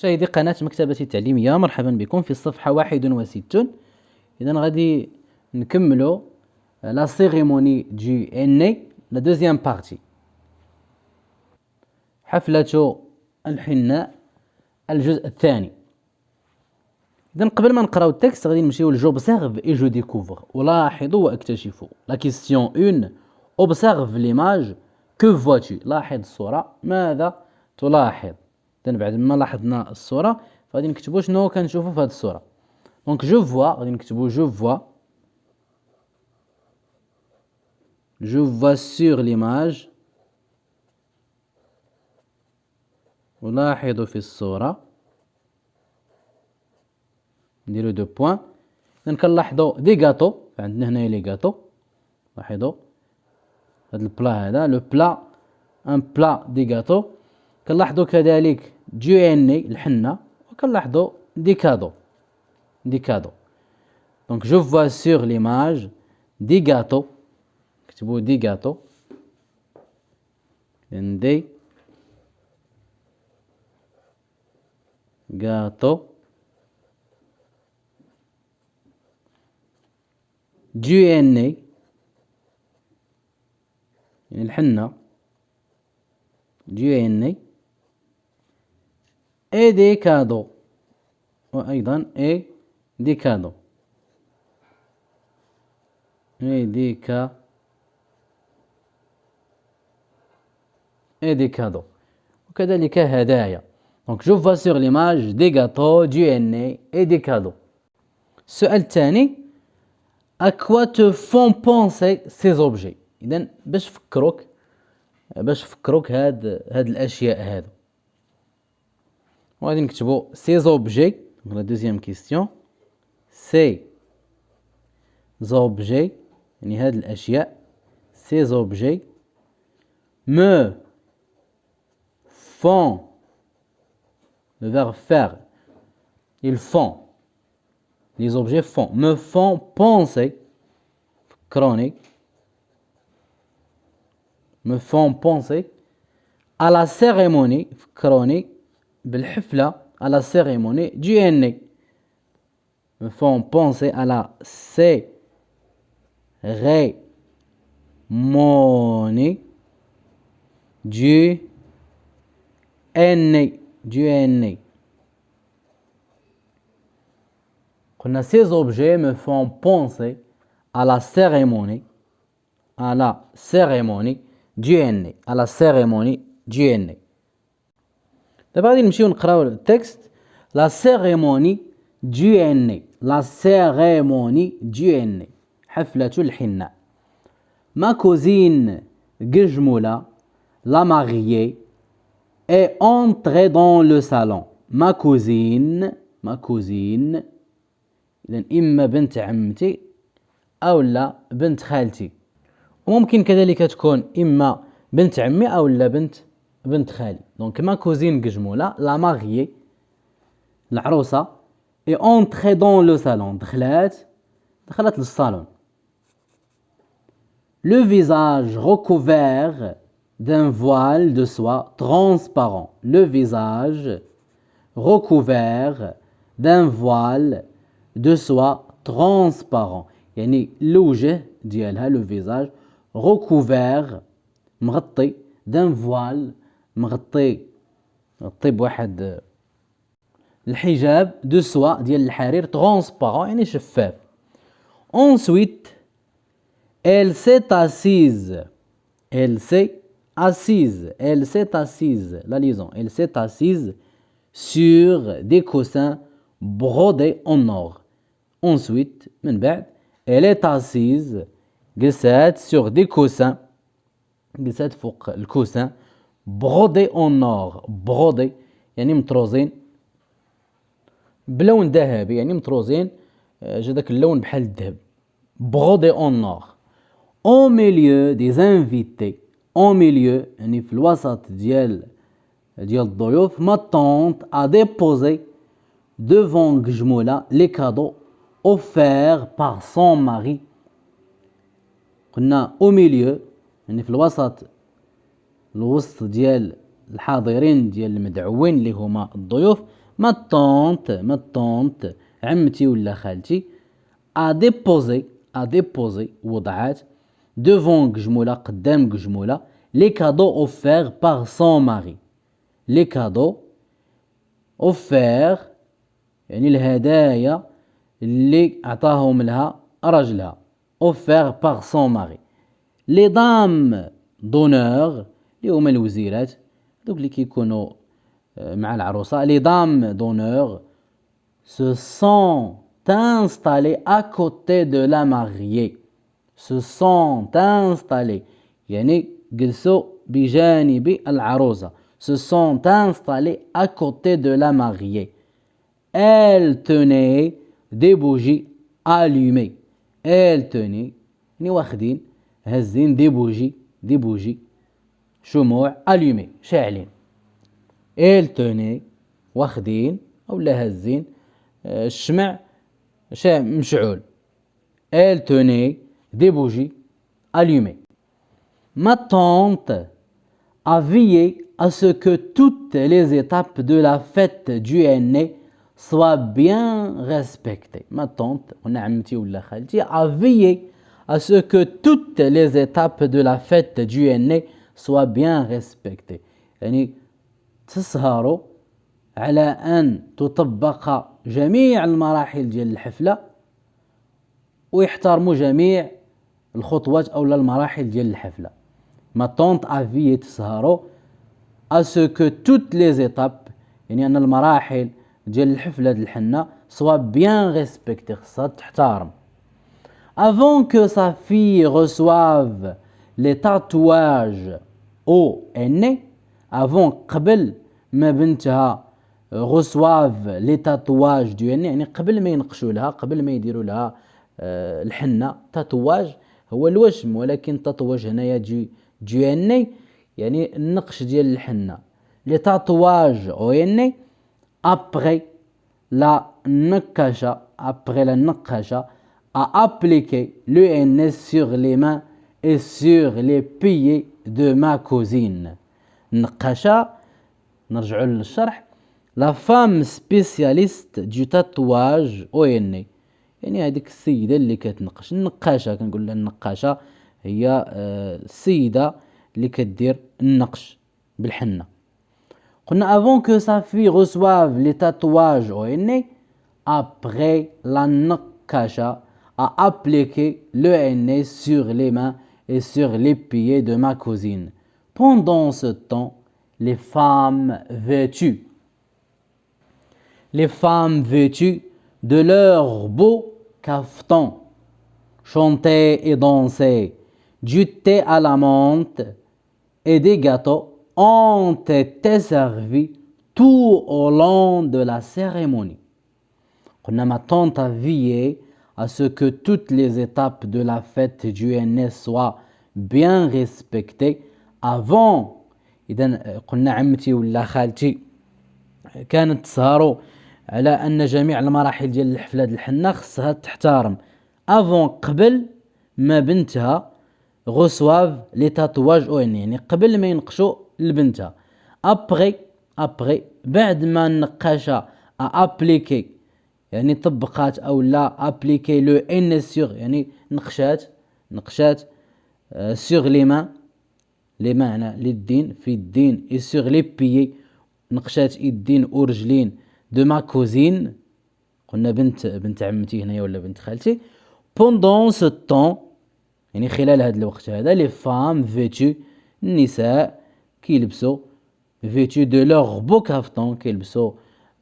مشاهدي قناة مكتبة التعليمية، مرحبا بكم في الصفحة 61. إذا غادي نكملو لا سيريموني دي إني لا دوزيام بارتي، حفلة الحناء الجزء الثاني. إذا قبل ما نقراو التكست غادي نمشيو لجوبسيرف اي جو ديكوفر، ألاحظ واكتشف. لا كيستيون 1، اوبسيرف ليماج كو فواتو، لاحظ الصورة، ماذا تلاحظ؟ إذا بعد ما لاحظنا الصورة فغادي نكتبو شنو كنشوفو في هذه الصورة. دونك جو فوا، غادي نكتبو جو فوا سور ليماج، ألاحظ في الصورة، نديرو دو بوان. إذا كنلاحظو دي غاتو، عندنا هنايا لي غاتو، لاحظوا هاد البلا، هذا لو بلا، ان بلا دي غاتو. كنلاحظو كذلك دو اني الحنة، وكنلاحظو دي كادو. دونك جو فوا سور ليماج دي غاتو، نكتبو دي غاتو، دي غاتو دو اني يعني الحنة، دو اني اي دي كادو، وايضا اي دي كادو، اي دي كادو، وكذلك هدايا. دونك جو فوا سور ليماج دي غاتو دو اني اي دي كادو. السؤال الثاني، à quoi te font penser ces objets؟ إذن باش فكروك هاد الأشياء هادو. وغادي نكتبو ces objets، la deuxième question، ces objets يعني هاد الأشياء، ces objets me font، le verbe faire، ils font، les objets font، me font penser، فكروني، me font penser à la cérémonie، فكروني بالحفلة، à la cérémonie du henné، me font penser à la cérémonie du henné. قلنا ces objets me font penser à la cérémonie du henné، à la cérémonie du henné. دابا غادي نمشيو نقراو التكست. لا سيريموني دو henné، لا سيريموني دو henné، حفلة الحناء. ما كوزين قجمولة، لا mariée est entrée dans le salon. ما كوزين إذن إما بنت عمتي أو لا بنت خالتي، وممكن كذلك تكون إما بنت عمي أو لا بنت خالي. دونك ما كوزين قجمولة، لا ماريي العروسة، et entrée dans le salon، دخلت للصالون. Le visage recouvert d'un voile de soie transparent. Le visage recouvert d'un voile de soie transparent، يعني الوجه ديالها لو فيزاج recouvert مغطي، d'un voile مغطي بواحد الحجاب، دو سوا ديال الحرير، transparent يعني شفاف. ensuite elle s'est assise، la liaison، elle s'est assise sur des coussins brodés en or. ensuite من بعد elle est assise، جلست sur des coussins، جلست فوق الكوسان، brodés en or، brodés يعني مطروزين بلون ذهبي، يعني مطروزين جا داك اللون بحال الذهب، brodés en or. au milieu des invités، au milieu يعني في الوسط ديال الضيوف. ma tante a déposé devant قجمولة les cadeaux offerts par son mari. قلنا au milieu يعني في الوسط ديال الحاضرين، ديال المدعوين اللي هما الضيوف. ما tante عمتي ولا خالتي a déposé وضعات devant قجمولة قدام قجمولة les cadeaux offerts par son mari. les cadeaux offerts يعني الهدايا اللي أعطاهم لها رجلها offerts par son mari. les dames d'honneur اللي هما الوزيرات دوك اللي كيكونوا مع العروسة. les dames d'honneur se sont installées à côté de la mariée. se sont installées يعني جلسوا بجانب العروسة. se sont installées à côté de la mariée. elle tenait des bougies allumées. elle tenait يعني واخدين هزين des bougies شموع allumées شاعلين. elle tenait واخدين أولا هزين الشمع مشعول. elle tenait des bougies allumées. ma tante a veillé à ce que toutes les étapes de la fête du aîné soient bien respectées. ma tante عمتي ولا خالتي a veillé à ce que toutes les étapes de la fête du aîné soient bien respectées. يعني تسهروا على أن تطبق جميع المراحل ديال الحفلة ويحترموا جميع الخطوات أو المراحل ديال الحفلة. ما tante a veillé تسهروا à ce que toutes les étapes يعني أن المراحل ديال الحفلة ديال الحنة soient bien respectées خصها تحترم. avant que sa fille reçoive les tatouages au aîné. avant قبل ما بنتها reçoivent les tatouages du aîné يعني قبل ما ينقشوا لها قبل ما يديروا لها الحنة. تاتواج هو الوشم ولكن تاتواج هنايا du aîné يعني النقش ديال الحنة. les tatouages au aîné après la نقاشة a appliqué le aîné sur les mains et sur les pieds de ma cousine. النقاشة نرجعوا للشرح. la femme spécialiste du tatouage au aîné يعني هذيك السيدة اللي كتنقش. النقاشة كنقول لها النقاشة هي السيدة اللي كدير النقش بالحنة. قلنا avant que sa fille reçoive les tatouages au aîné après la نقاشة a appliqué le aîné sur les mains et sur les pieds de ma cousine. pendant ce temps les femmes vêtues de leurs beaux cafetans chantaient et dansaient. du thé à la menthe et des gâteaux ont été servis tout au long de la cérémonie. قلنا ma tante a veillé à ce que toutes les étapes de la fête du aîné soient bien respectées avant. إذن قلنا عمتي ولا خالتي كانت تسهروا على أن جميع المراحل ديال الحفلة ديال الحنة خصها تحترم avant قبل ما بنتها reçoivent les tatouages au aîné يعني قبل ما ينقشوا لبنتها. après بعد ما النقاشة a appliqué يعني طبقات أو لا appliqué le aîné sur يعني نقشات sur les mains معنى للدين في الدين et sur les pieds نقشات الدين ورجلين de ma cousine قلنا بنت عمتي هنا ولا بنت خالتي. pendant ce temps يعني خلال هذا الوقت هذا les femmes vêtues النساء كيلبسوا vêtues de leur beau caftan كيلبسوا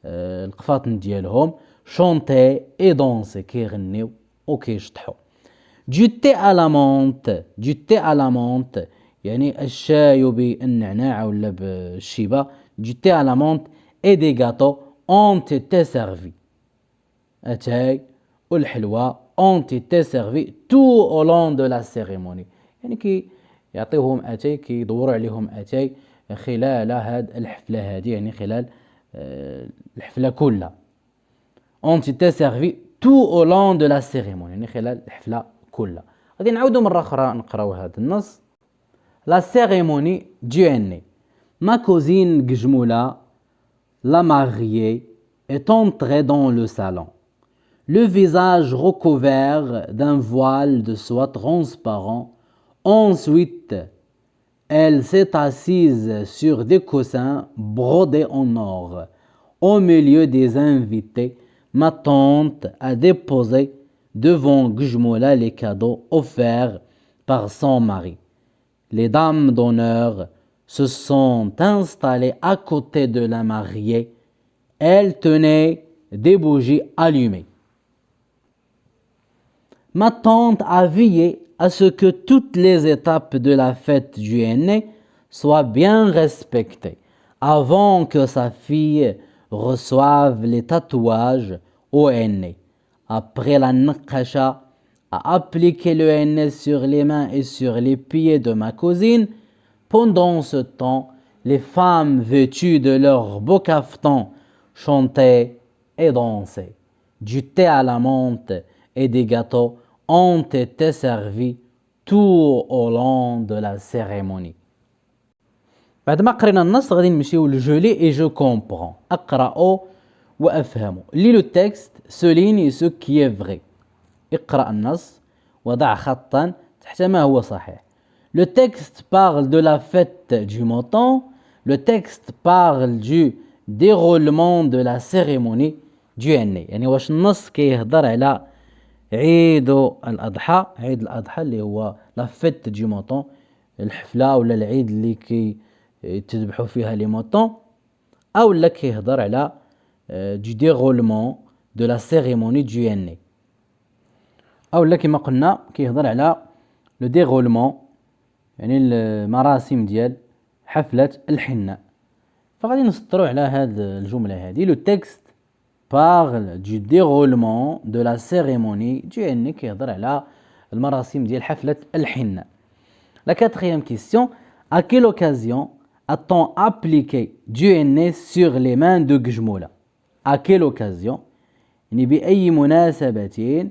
القفاطن ديالهم chanter et danser كيغنيو وكيشطحوا. du thé à la menthe يعني الشاي بالنعناع ولا بالشيبة. du thé à la menthe et des gâteaux ont été servis. أتاي والحلوى ont été servis tout au long de la cérémonie يعني كي يعطيوهم أتاي كي يدوروا عليهم أتاي خلال هاد الحفلة هذه يعني خلال الحفلة كلها. ont été servis tout au long de la cérémonie يعني خلال الحفلة كلها. غادي نعاودوا مرة أخرى نقراو هذا النص. la cérémonie du aîné. ma cousine قجمولة la mariée est entrée dans le salon, le visage recouvert d'un voile de soie transparent. Ensuite, elle s'est assise sur des coussins brodés en or. Au milieu des invités, ma tante a déposé devant Gujmoula les cadeaux offerts par son mari. Les dames d'honneur se sont installées à côté de la mariée. Elles tenaient des bougies allumées. Ma tante a veillé à ce que toutes les étapes de la fête du aîné soient bien respectées avant que sa fille reçoive les tatouages au aîné. Après la naqasha a appliqué le aîné sur les mains et sur les pieds de ma cousine. Pendant ce temps, les femmes vêtues de leurs beaux caftans chantaient et dansaient. Du thé à la menthe et des gâteaux ont été servis tout au long de la cérémonie. بعد ما قرينا النص غادي نمشيو لجولي et je comprends. اقرأوا وافهموا. Lis le texte, souligne ce qui est vrai. اقرأ النص وضع خطا تحت ما هو صحيح. Le texte parle de la fête du mouton. Le texte parle du déroulement de la cérémonie du aîné. يعني واش النص كيهضر على عيد الأضحى، عيد الأضحى اللي هو لا فيت دي موطون، الحفلة ولا العيد اللي تذبحوا فيها لي موطون، أو لا كيهضر على du déroulement de la cérémonie du aîné، أو لا كما قلنا كيهضر على le déroulement يعني المراسم ديال حفلة الحناء. فغادي نسطروا على هذه الجملة هذه. le texte parle du déroulement de la cérémonie du aîné كيهضر على المراسم ديال حفلة الحناء. La quatrième question, à quelle occasion a-t-on appliqué du aîné sur les mains de Gujmoula? À quelle occasion يعني بأي مناسبة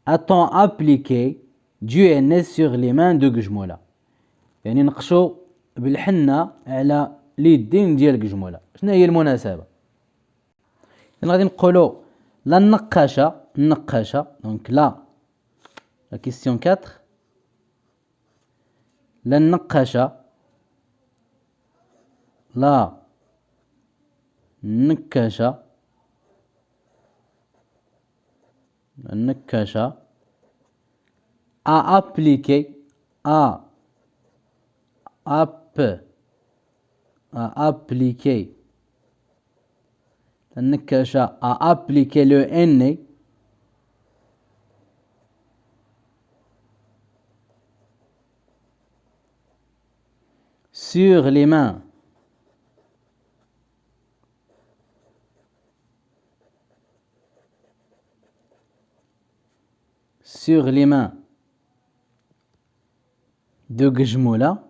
a-t-on appliqué du aîné sur les mains de Gujmoula؟ يعني نقشوا بالحنة على اليدين ديال Gujmoula. شنو هي المناسبة؟ غادي نقولوا لا النقاشة دونك لا كيستيون 4 لا النقاشة لا النكاشة a appliqué النكاشة a appliqué le aîné sur les mains de Gujmoula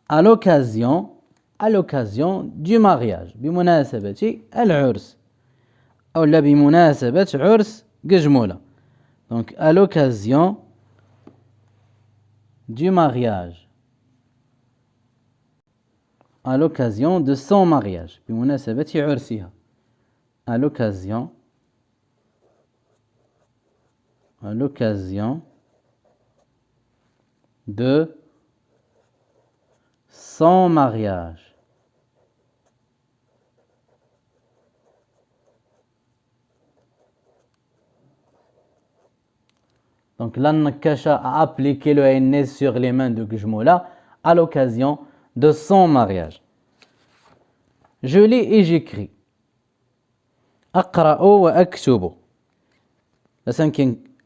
à l'occasion du mariage بمناسبة العرس أو لا بمناسبة عرس Gujmoula. Donc à l'occasion du mariage, à l'occasion de son mariage بمناسبة عرسها à l'occasion de son mariage. Donc la Nakasha a appliqué le aîné sur les mains de Gujmoula à l'occasion de son mariage. Je lis et j'écris. أقرأ وأكتب. La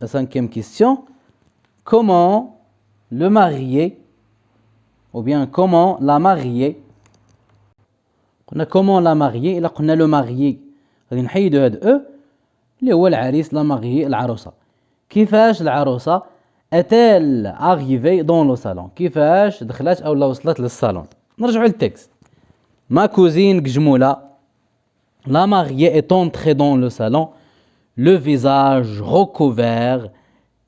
cinquième question. Comment le marié ou bien comment la mariée قلنا comment la mariée إلا قلنا le marié غادي نحيدو هاد أو اللي هو العريس la mariée العروسة. كيفاش العروسة est-elle arrivée dans le salon؟ كيفاش دخلت أو لا وصلت للصالون؟ نرجعوا للتكست. Ma cousine Gujmoula, la mariée est entrée dans le salon. le visage recouvert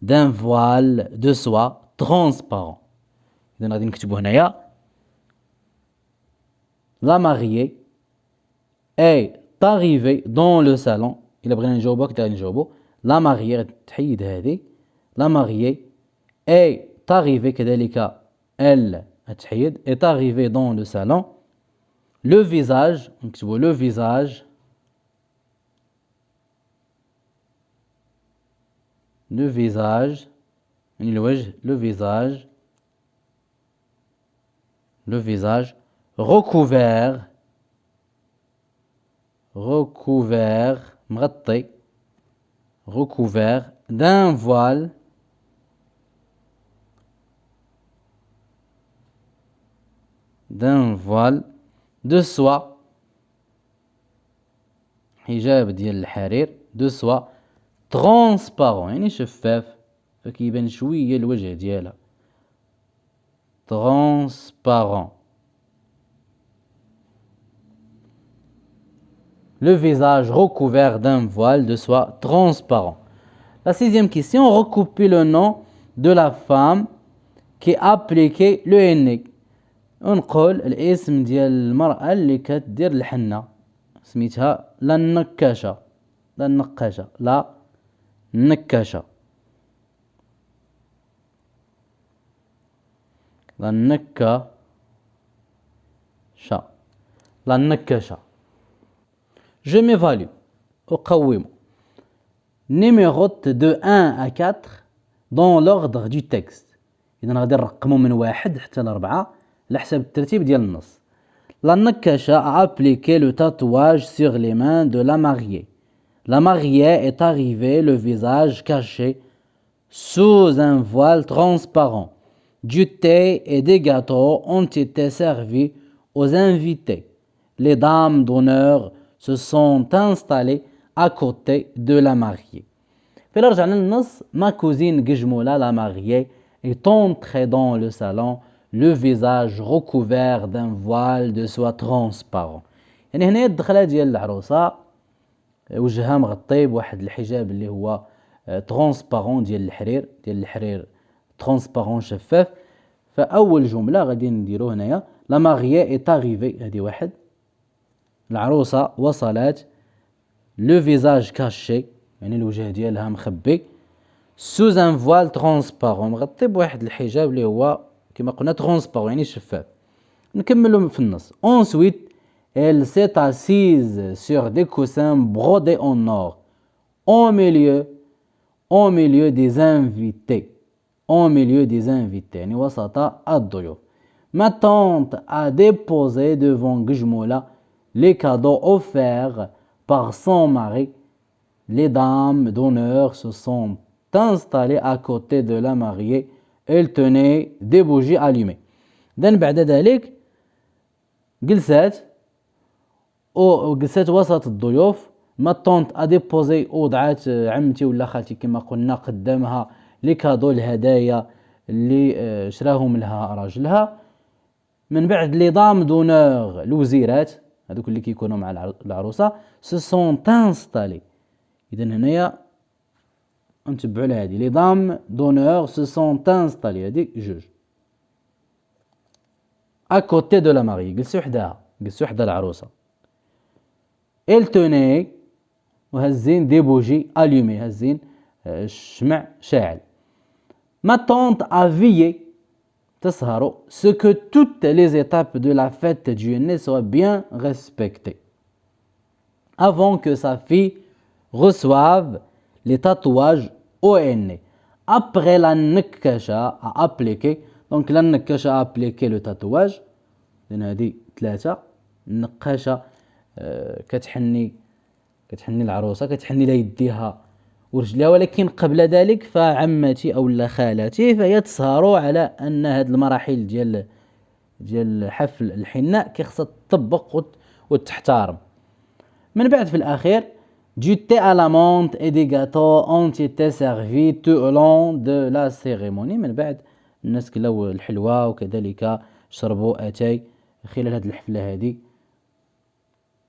d'un voile de soie transparent. إذن غادي نكتبو هنايا la mariée est arrivée dans le salon. إلا بغينا نجاوبو هكدا نجاوبو la mariée غادي تحيد هذه la mariée est arrivée كذلك elle تحيد est arrivée dans le salon. Le visage نكتبو le visage يعني الوجه le visage recouvert مغطي recouvert d'un voile de soie حجاب ديال الحرير de soie transparent يعني شفاف فكيبان شوية الوجه ديالها transparent. Le visage recouvert d'un voile de soie transparent. La sixième question, recoupez le nom de la femme qui appliquait le henné. ونقول الاسم ديال المرأة اللي كتدير الحنة سميتها لا النكاشة Je m'évalue أقوم numérote de 1 à 4 dans l'ordre du texte. إذا غادي نرقمو من 1 حتى ل 4 على حسب الترتيب ديال النص. La Nakasha a appliqué le tatouage sur les mains de la mariée. La mariée est arrivée le visage caché sous un voile transparent. Du thé et des gâteaux ont été servis aux invités. Les dames d'honneur se sont installées à côté de la mariée. فإلا رجعنا للنص ما cousine Gijmoula la mariée est entrée dans le salon le visage recouvert d'un voile de soie transparent. يعني هنا الدخله ديال العروسه وجهها مغطي بواحد الحجاب اللي هو ترونسبارون ديال الحرير ترونسبارون شفاف. فاول جمله غادي نديرو هنايا لا ماريي اي تاريفي هذه واحد العروسه وصلت لو فيزاج كاشي يعني الوجه ديالها مخبي سوز ان فوال ترونسبارون مغطي بواحد الحجاب اللي هو كما قلنا ترونسبارون يعني شفاف. نكملو في النص. Ensuite, elle s'est assise sur des coussins brodés en or au milieu des invités. يعني وسط الضيوف. Ma tante a déposé devant Gijmoula les cadeaux offerts par son mari. Les dames d'honneur se sont installées à côté de la mariée. Elle tenait des bougies allumées. بعد ذلك جلست وسط الضيوف. ما طونت اديبوزي وضعت عمتي ولا خالتي كما قلنا قدامها لي كادو الهدايا اللي شراهم لها راجلها. من بعد لي دام دونور الوزيرات هذوك اللي كيكونوا مع العروسه سو سون انستالي. اذا هنايا نتبعوا لهذه لي دام دونور سو سون انستالي هذه جوج à côté de la mariée جلسوا حدا العروسه. elle tenait وهزين دي بوجي allumé هزين الشمع شاعل. ma tante a veillé تسهر ce que toutes les étapes de la fête du henné soient bien respectées avant que sa fille reçoive les tatouages au henné. Après la Nakasha a appliqué donc la Nakasha a appliqué le tatouage. لأن هذه 3 النقاشة كتحني العروسة كتحني لها يديها ورجلها. ولكن قبل ذلك فعمتي أو لا خالتي فهي تسهروا على أن هذه المراحل ديال حفل الحناء كيخصها تطبق وتحترم. من بعد في الأخير du thé à la menthe et des gâteaux ont été servis tout au long de la cérémonie. من بعد الناس كلاو الحلوى وكذلك شربوا أتاي خلال هذه الحفلة هذه.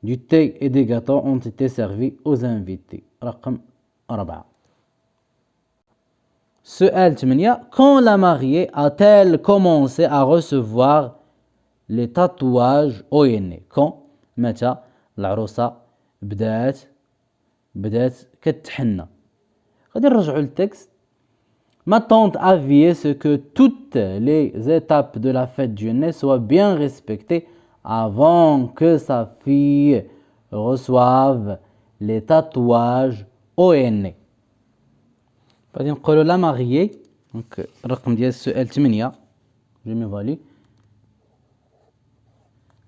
du thé et des gâteaux ont été servis aux invités. رقم 4. سؤال 8. Quand la mariée a-t-elle commencé à recevoir les tatouages au henné? Quand متى العروسة بدات كتحنى. غادي نرجعوا للتكست. Ma tante a veillé ce que toutes les étapes de la fête du henné soient bien respectées avant que sa fille reçoive les tatouages au henné. غادي نقولوا لا ماريي. دونك الرقم ديال السؤال 8 جيمي فالي.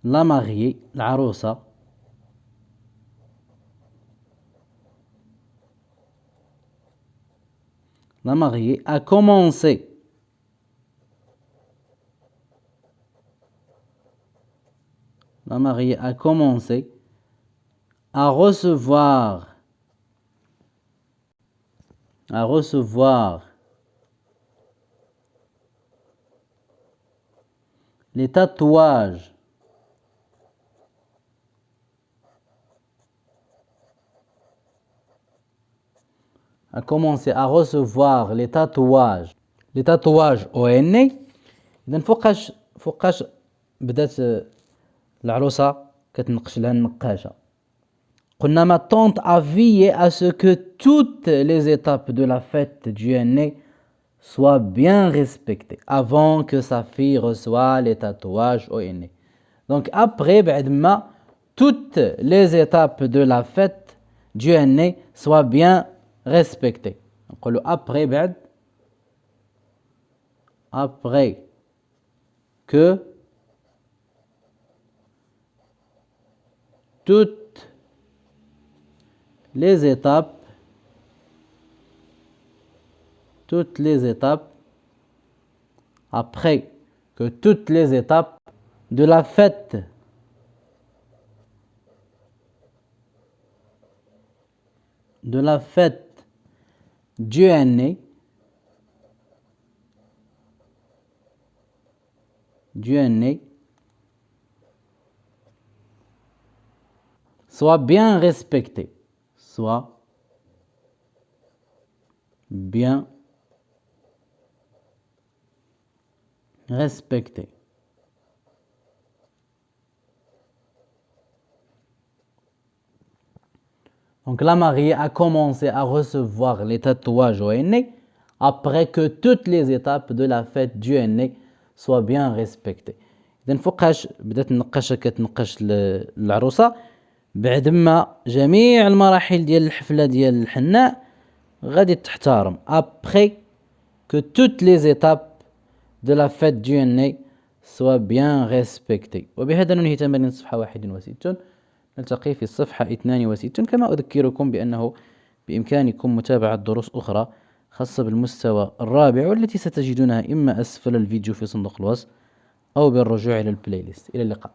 لا ماريي العروسة la mariée a commencé à recevoir les tatouages au henné. إذن فوقاش بدات العروسة كتنقش لها النقاشة. قلنا ma tante a veillé à ce que toutes les étapes de la fête du henné soient bien respectées avant que sa fille reçoive les tatouages au henné. Donc après بعد ما toutes les étapes de la fête du henné soient bien respectées. نقولوا après بعد après que toutes les étapes après que toutes les étapes de la fête du henné soient bien respectées. Donc la mariée a commencé à recevoir les tatouages au henné après que toutes les étapes de la fête du henné soient bien respectées. إذن فوقاش بدات النقاشة كتنقش العروسة بعد ما جميع المراحل ديال الحفلة ديال الحناء غادي تحترم. Après que toutes les étapes de la fête du henné soient bien respectées. وبهذا ننهي تمارين الصفحة 61. نلتقي في الصفحة 62. كما أذكركم بأنه بإمكانكم متابعة دروس أخرى خاصة بالمستوى الرابع والتي ستجدونها إما أسفل الفيديو في صندوق الوصف أو بالرجوع إلى البلاي ليست. إلى اللقاء.